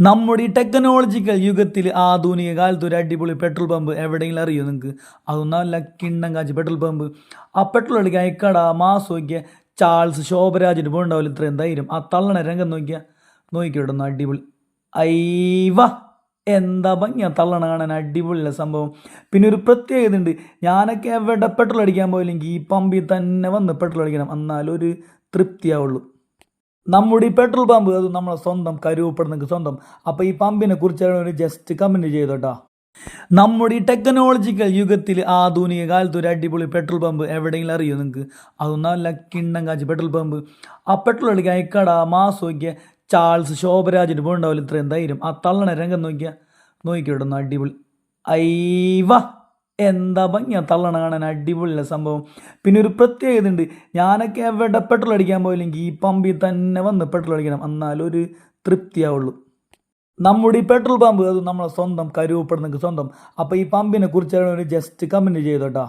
നമ്മുടെ ഈ ടെക്നോളജിക്കൽ യുഗത്തിൽ ആധുനിക കാലത്ത് ഒരു അടിപൊളി പെട്രോൾ പമ്പ് എവിടെയെങ്കിലും അറിയോ നിങ്ങൾക്ക്? അതൊന്നും നല്ല കിണ്ണം കാച്ചി പെട്രോൾ പമ്പ്. ആ പെട്രോൾ അടിക്കാൻ അയക്കട മാസം നോക്കിയ ചാൾസ് ശോഭരാജിന് പോകണ്ടാവില്ല ഇത്രയും ധൈര്യം. ആ തള്ളണ രംഗം നോക്കിയോടുന്നു അടിപൊളി. അയ്യവ എന്താ ഭംഗിയാ തള്ളണ കാണാൻ, അടിപൊളിയുള്ള സംഭവം. പിന്നെ ഒരു പ്രത്യേകത ഉണ്ട്, ഞാനൊക്കെ എവിടെ പെട്രോൾ അടിക്കാൻ പോയില്ലെങ്കിൽ ഈ പമ്പിൽ തന്നെ വന്ന് പെട്രോൾ അടിക്കണം, എന്നാലും ഒരു തൃപ്തിയാവുള്ളൂ. നമ്മുടെ ഈ പെട്രോൾ പമ്പ് അത് നമ്മളെ സ്വന്തം കരുവപ്പെടുന്നെങ്കിൽ സ്വന്തം. അപ്പോൾ ഈ പമ്പിനെ കുറിച്ച് ഒരു ജസ്റ്റ് കമൻറ്റ് ചെയ്തോട്ടാ. നമ്മുടെ ഈ ടെക്നോളജിക്കൽ യുഗത്തിൽ ആധുനിക കാലത്ത് ഒരു അടിപൊളി പെട്രോൾ പമ്പ് എവിടെയെങ്കിലും അറിയോ നിങ്ങൾക്ക്? അതൊന്നും നല്ല കിണ്ണം കാച്ചി പെട്രോൾ പമ്പ്. ആ പെട്രോൾ അടിക്കാൻ അയക്കട മാസം നോക്കിയ ചാൾസ് ശോഭരാജിന് പോകണ്ടാവില്ല ഇത്രയും ധൈര്യം. ആ തള്ളണ രംഗം നോക്കിയോടുന്നു അടിപൊളി. അയ്യവ എന്താ ഭംഗിയാ തള്ളണ കാണാൻ, അടിപൊളിയുള്ള സംഭവം. പിന്നെ ഒരു പ്രത്യേകത ഉണ്ട്, ഞാനൊക്കെ എവിടെ പെട്രോൾ അടിക്കാൻ പോയില്ലെങ്കിൽ ഈ പമ്പിൽ തന്നെ വന്ന് പെട്രോൾ അടിക്കണം, എന്നാലും ഒരു തൃപ്തിയാവുള്ളൂ. നമ്മുടെ ഈ പെട്രോൾ പമ്പ് അത് നമ്മളെ സ്വന്തം കരുവപ്പെടുന്നെങ്കിൽ സ്വന്തം. അപ്പോൾ ഈ പമ്പിനെ കുറിച്ച് ഒരു ജസ്റ്റ് കമൻറ്റ് ചെയ്തോട്ടാ.